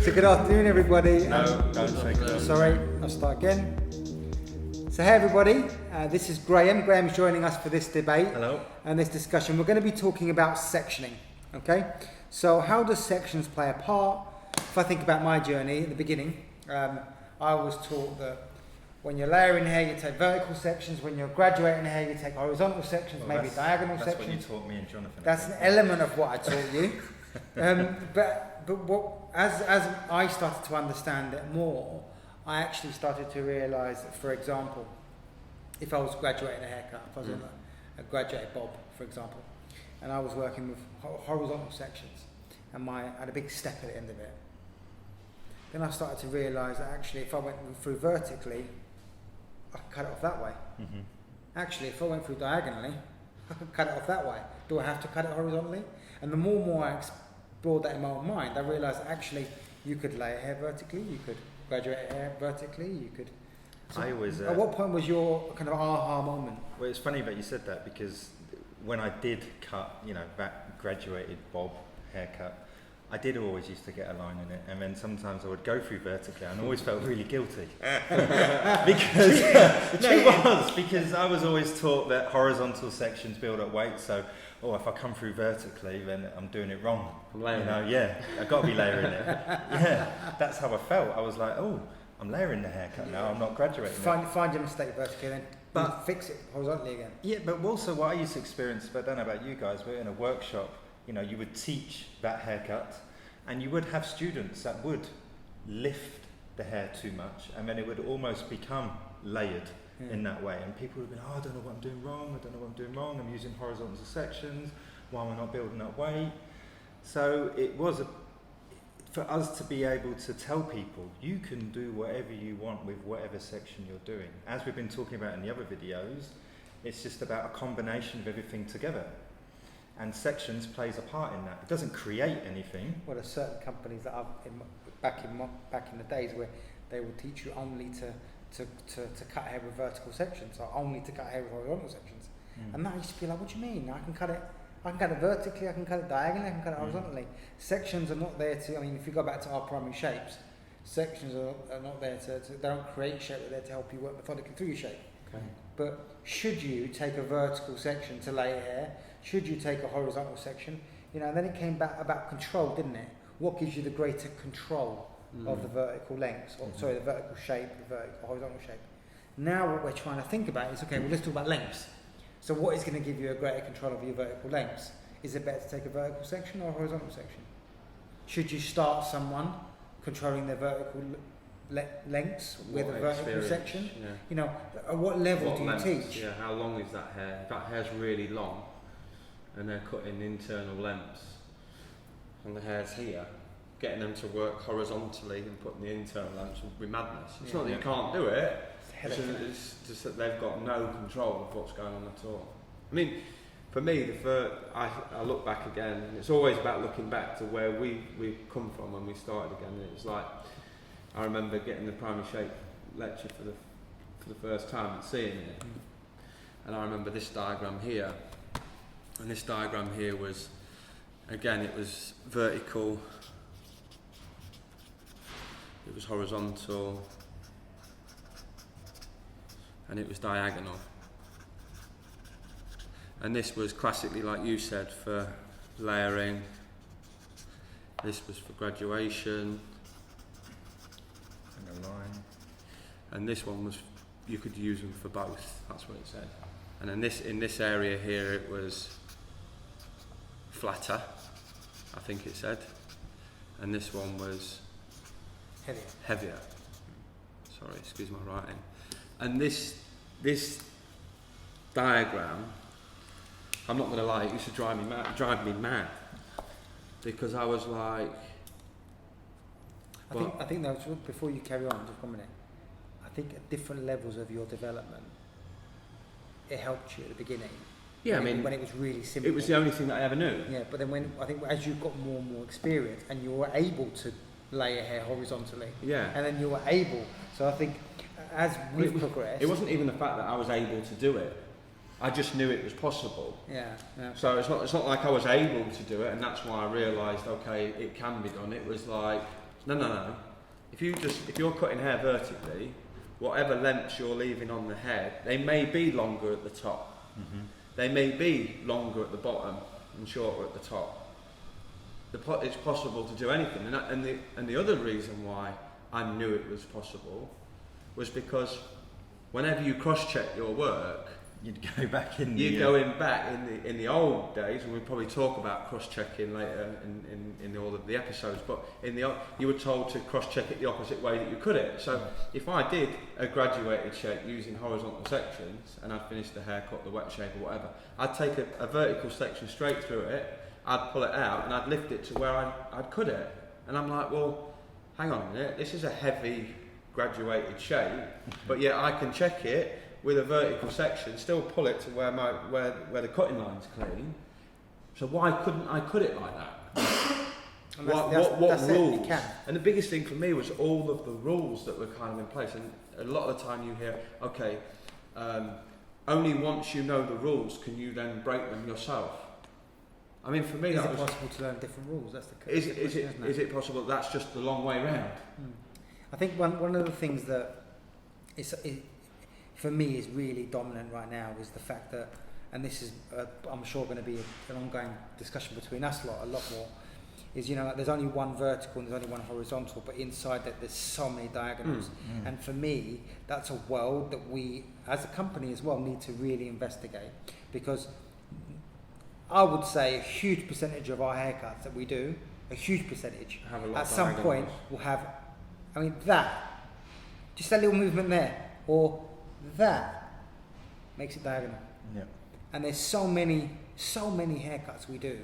So good afternoon, everybody. No, don't say good. Sorry, I'll start again. So hey everybody, this is Graham. Graham's joining us for this debate. Hello. And this discussion. We're going to be talking about sectioning. Okay? So how does sections play a part? If I think about my journey at the beginning, I was taught that when you're layering hair, you take vertical sections. When you're graduating hair, you take horizontal sections, maybe diagonal sections. That's what you taught me and Jonathan. That's an element of what I taught you. But what, as I started to understand it more, I actually started to realise that, for example, if I was graduating a haircut, if I was in a graduate bob, for example, and I was working with horizontal sections, and I had a big step at the end of it, then I started to realise that actually if I went through vertically, I could cut it off that way. Mm-hmm. Actually, if I went through diagonally, I could cut it off that way. Do I have to cut it horizontally? And the more I explored that in my own mind, I realised that actually you could lay hair vertically, you could graduate hair vertically, you could... So at what point was your kind of aha moment? Well, it's funny that you said that, because when I did cut, that graduated bob haircut, I did always used to get a line in it, and then sometimes I would go through vertically and I always felt really guilty. because I was always taught that horizontal sections build up weight, so if I come through vertically, then I'm doing it wrong. I've got to be layering it. Yeah, that's how I felt. I was like, I'm layering the haircut now, I'm not graduating. Find your mistake vertically, then but fix it horizontally again. Yeah, but also what I used to experience, but I don't know about you guys, we're in a workshop, you would teach that haircut, and you would have students that would lift the hair too much, and then it would almost become layered in that way, and people would be like, I don't know what I'm doing wrong, I'm using horizontal sections, why am I not building up weight? So it was for us to be able to tell people, you can do whatever you want with whatever section you're doing. As we've been talking about in the other videos, it's just about a combination of everything together. And sections plays a part in that. It doesn't create anything. Well, there's certain companies that back in the days where they will teach you only to cut hair with vertical sections, or only to cut hair with horizontal sections. And that used to be like, what do you mean? I can cut it vertically, I can cut it diagonally, I can cut it horizontally. Sections are not there to, if you go back to our primary shapes, sections are not there they don't create shape, they're there to help you work methodically through your shape. Okay. But should you take a vertical section to lay hair? Should you take a horizontal section? And then it came back about control, didn't it? What gives you the greater control of the vertical lengths, the vertical shape, the vertical horizontal shape? Now what we're trying to think about is, let's talk about lengths. So what is going to give you a greater control of your vertical lengths? Is it better to take a vertical section or a horizontal section? Should you start someone controlling their vertical lengths with a vertical section? Yeah. At what level do you teach? Yeah, how long is that hair? If that hair's really long and they're cutting internal lengths and the hair's here, getting them to work horizontally and putting the internal lengths would be madness. It's not that you can't do it, it's just that they've got no control of what's going on at all. For me, I look back again, and it's always about looking back to where we've come from when we started again. And it was like, I remember getting the primary shape lecture for the first time and seeing it. And I remember this diagram here, and this diagram here was, again, it was vertical, it was horizontal, and it was diagonal. And this was classically, like you said, for layering. This was for graduation. And a line. And this one was, you could use them for both. That's what it said. And then in this area here, it was flatter, I think it said. And this one was heavier. Sorry, excuse my writing. And this diagram, I'm not going to lie, it used to drive me mad, because I was like... I think that was, before you carry on, just 1 minute, I think at different levels of your development, it helped you at the beginning. Yeah, when it was really simple. It was the only thing that I ever knew. Yeah, but then as you got more and more experience, and you were able to lay your hair horizontally, and then you were able. So I think as we've progressed, it wasn't even the fact that I was able to do it. I just knew it was possible. Yeah. So it's not like I was able to do it, and that's why I realised, okay, it can be done. It was like, No. If you're cutting hair vertically, whatever lengths you're leaving on the head, they may be longer at the top. Mm-hmm. They may be longer at the bottom and shorter at the top. It's possible to do anything, and the other reason why I knew it was possible was because whenever you cross-check your work, you'd go back in. You're going back in the old days, and we'll probably talk about cross-checking later in all of the episodes. But you were told to cross-check it the opposite way that you cut it. So if I did a graduated shape using horizontal sections, and I'd finished the haircut, the wet shape, or whatever, I'd take a vertical section straight through it. I'd pull it out and I'd lift it to where I'd cut it. And I'm like, well, hang on a minute, this is a heavy graduated shape, but yet I can check it with a vertical section, still pull it to where the cutting line's clean. So why couldn't I cut it like that? What rules? And the biggest thing for me was all of the rules that were kind of in place. And a lot of the time you hear, okay, only once you know the rules can you then break them yourself. I mean, for me, is it possible to learn different rules? That's the is it possible that's just the long way round? I think one of the things that for me is really dominant right now is the fact that, and this is I'm sure going to be an ongoing discussion between us a lot more, is there's only one vertical and there's only one horizontal, but inside that there's so many diagonals. And for me, that's a world that we as a company as well need to really investigate, because I would say a huge percentage of our haircuts that we do, a huge percentage, at some point will have, that, just that little movement there, or that makes it diagonal. Yeah. And there's so many haircuts we do,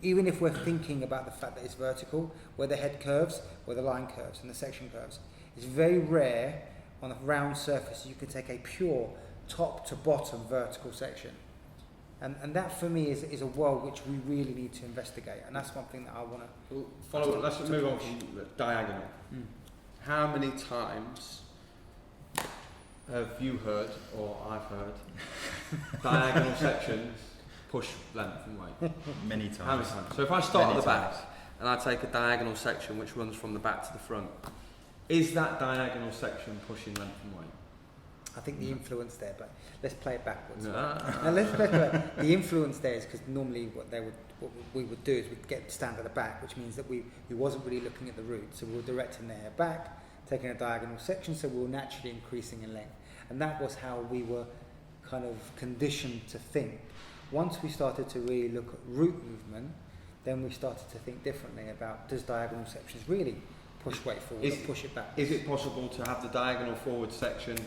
even if we're thinking about the fact that it's vertical, where the head curves, where the line curves, and the section curves. It's very rare on a round surface you can take a pure top to bottom vertical section. And that for me is a world which we really need to investigate, and that's one thing that I want to follow. Let's move on from the diagonal. How many times have you heard, or I've heard, diagonal sections push length and weight? Many times. How many times? So if I start at the back and I take a diagonal section which runs from the back to the front, is that diagonal section pushing length and weight? I think the influence there, but let's play it backwards. No. Let's play the influence there is because normally what we would do is we'd stand at the back, which means that we wasn't really looking at the root, so we were directing the hair back, taking a diagonal section, so we were naturally increasing in length, and that was how we were kind of conditioned to think. Once we started to really look at root movement, then we started to think differently about, does diagonal sections really push weight forward or push it back? Is it possible to have the diagonal forward section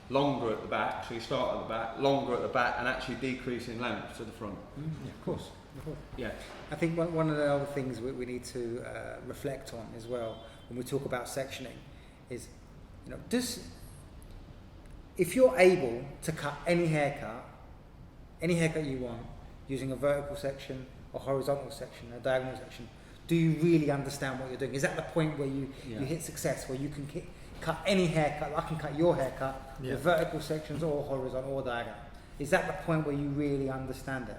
longer at the back, so you start at the back, longer at the back, and actually decrease in length to the front? Yeah, of course. Yeah. I think one of the other things we need to reflect on as well when we talk about sectioning is, if you're able to cut any haircut you want, using a vertical section, a horizontal section, a diagonal section, do you really understand what you're doing? Is that the point where you hit success, where you can cut any haircut? I can cut your haircut with vertical sections or horizontal or diagonal. Is that the point where you really understand it?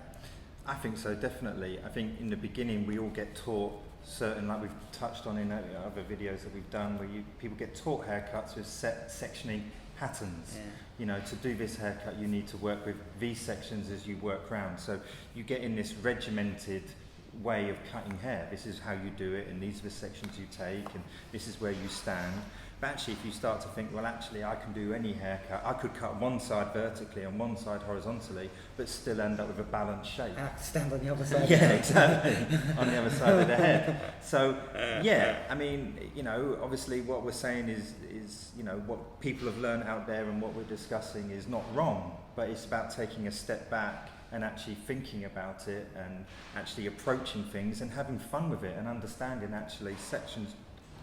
I think so, definitely. I think in the beginning we all get taught certain, like we've touched on in other videos that we've done, where people get taught haircuts with set sectioning patterns. To do this haircut you need to work with these sections as you work round. So you get in this regimented way of cutting hair. This is how you do it, and these are the sections you take, and this is where you stand. But actually, if you start to think, well, actually, I can do any haircut. I could cut one side vertically and one side horizontally, but still end up with a balanced shape. I have to stand on the other side. Yeah, exactly. On the other side of the head. So, obviously what we're saying is what people have learned out there and what we're discussing is not wrong, but it's about taking a step back and actually thinking about it and actually approaching things and having fun with it and understanding actually sections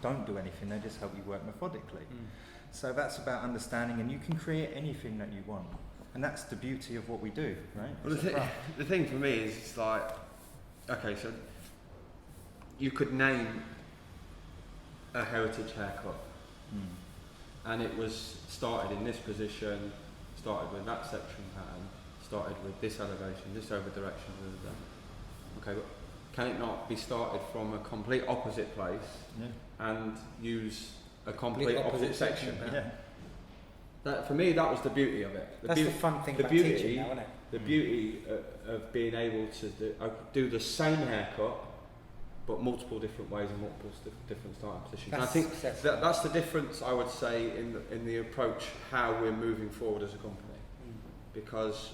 don't do anything, they just help you work methodically. So that's about understanding, and you can create anything that you want, and that's the beauty of what we do, right? Well, the thing for me is, it's like, okay, so you could name a heritage haircut, and it was started in this position, started with that section pattern, started with this elevation, this over direction, okay, can it not be started from a complete opposite place and use a complete opposite section? That, for me, that was the beauty of it. That's the fun thing about teaching now, isn't it? The beauty of being able to do the same haircut, but multiple different ways and multiple different starting positions. And I think that's the difference, I would say, in the approach, how we're moving forward as a company. Because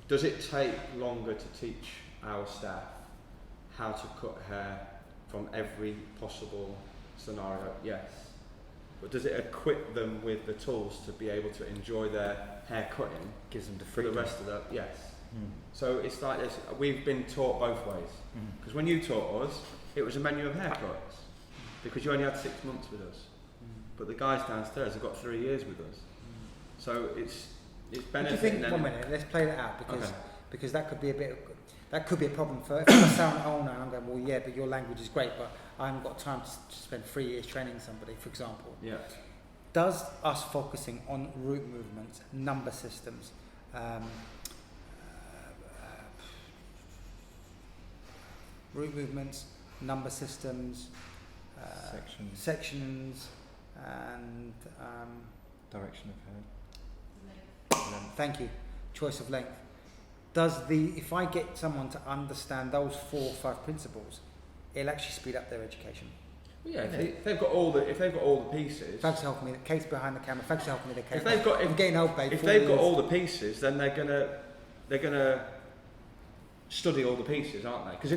does it take longer to teach our staff how to cut hair from every possible scenario? Yes. But does it equip them with the tools to be able to enjoy their hair cutting? Gives them the for freedom. the rest of the yes. So it's like this, we've been taught both ways. Because when you taught us, it was a menu of haircuts because you only had 6 months with us. But the guys downstairs have got 3 years with us. So it's benefiting them. 1 minute, let's play that out because that could be a problem for if I'm a sound owner and I'm going, well, yeah, but your language is great, but I haven't got time to spend 3 years training somebody, for example. Yeah. Does us focusing on root movements, number systems, sections, and direction of hair. thank you, choice of length. If I get someone to understand those 4 or 5 principles, it'll actually speed up their education. Yeah, if they've got all the pieces. Thanks for helping me. Kate's behind the camera. Thanks for helping me. I'm getting old, babe. If they've got all the pieces, then they're gonna study all the pieces, aren't they? Because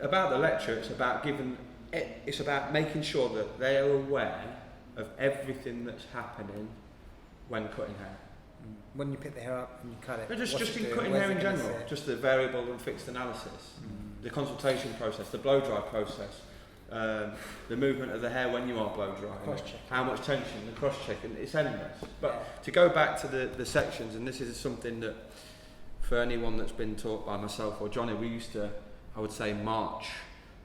about the lecture, it's about making sure that they are aware of everything that's happening when cutting hair. When you pick the hair up and you cut it. No, just in cutting hair in general, just the variable and fixed analysis, the consultation process, the blow dry process, the movement of the hair when you are blow drying, how much tension, the cross check, and it's endless. But to go back to the sections, and this is something that for anyone that's been taught by myself or Johnny, we used to, I would say, march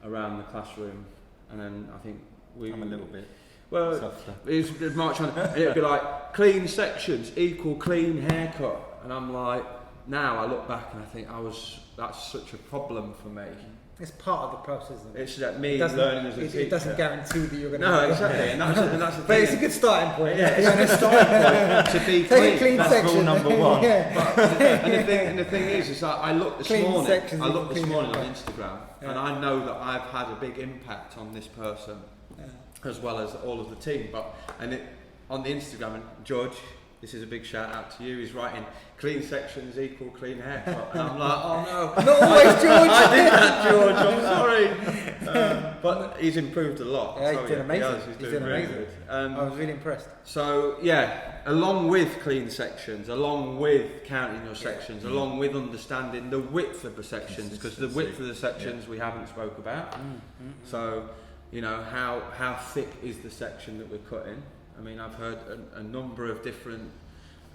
around the classroom, and then I think I'm a little bit. Well, it'd march on, and it'd be like clean sections equal clean haircut, and I'm like, now I look back and I think that's such a problem for me. It's part of the process. Isn't it? It's that me learning as a teacher. It doesn't guarantee that you're going to. No, exactly, and that's the thing. But it's a good starting point. Yeah, it's a good starting point to be clean. That's section. Rule number 1. And the thing is that I looked this morning on Instagram, and I know that I've had a big impact on this person, as well as all of the team. On the Instagram, and George, this is a big shout out to you. He's writing clean sections equal clean haircut, and I'm like, oh no, not always, George. I did that, George. I'm sorry, but he's improved a lot. Yeah, he's doing amazing. He's doing really good. I was really impressed. So yeah, along with clean sections, along with counting your sections, along with understanding the width of the sections, because the width of the sections we haven't spoke about. So you know how thick is the section that we're cutting. I mean, I've heard a number of different.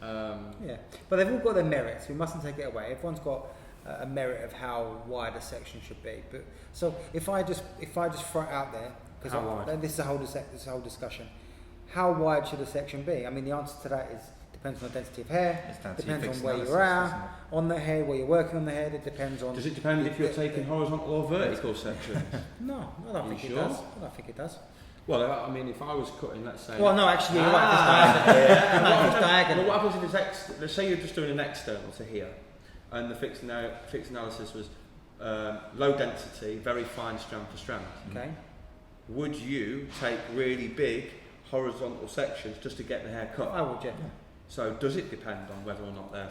But they've all got their merits. We mustn't take it away. Everyone's got a merit of how wide a section should be. But so if I just throw it out there, because this is a whole discussion. How wide should a section be? I mean, the answer to that depends on the density of hair. Depends on where you are on the hair, where you're working on the hair. It depends on. Does it depend if you're taking horizontal or vertical sections? No, I don't think it does. I don't think it does. Well, I mean, if I was cutting, let's say. Well, no, actually, you're right. It's diagonal. Well, what happens if let's say you're just doing an external to here, and the fixed analysis was low density, very fine strand for strand. Okay. Would you take really big horizontal sections just to get the hair cut? I would, yeah. So does it depend on whether or not they're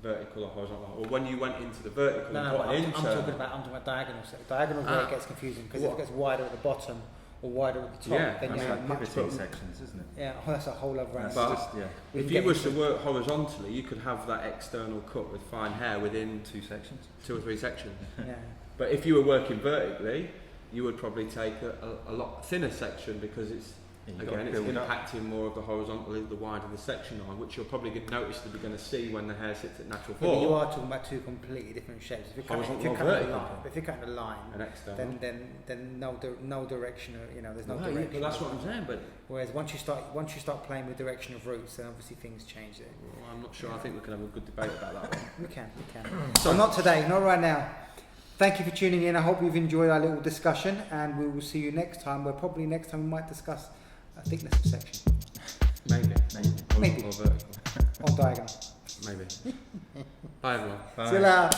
vertical or horizontal? Or when you went into the vertical and put I'm talking about diagonal. Diagonal where it gets confusing because if it gets wider at the bottom or wider at the top, then you have much sections, isn't it? Yeah, that's a whole other round. If you was to work horizontally, you could have that external cut with fine hair within 2 or 3 sections. Yeah. But if you were working vertically, you would probably take a lot thinner section because it's impacting more of the horizontally the wider the section on, which you're probably going to notice that you're going to see when the hair sits at natural form. You are talking about 2 completely different shapes. If you're cutting a line, then no direction. There's no direction. But that's what I'm saying. But whereas once you start playing with direction of roots, then obviously things change. Well, I'm not sure. I think we can have a good debate about that one. We can. So not today, not right now. Thank you for tuning in. I hope you've enjoyed our little discussion, and we will see you next time. Where probably next time we might discuss thickness of section. Maybe. Maybe. Or vertical. On diagonal. Maybe. Bye everyone. Bye. See you later.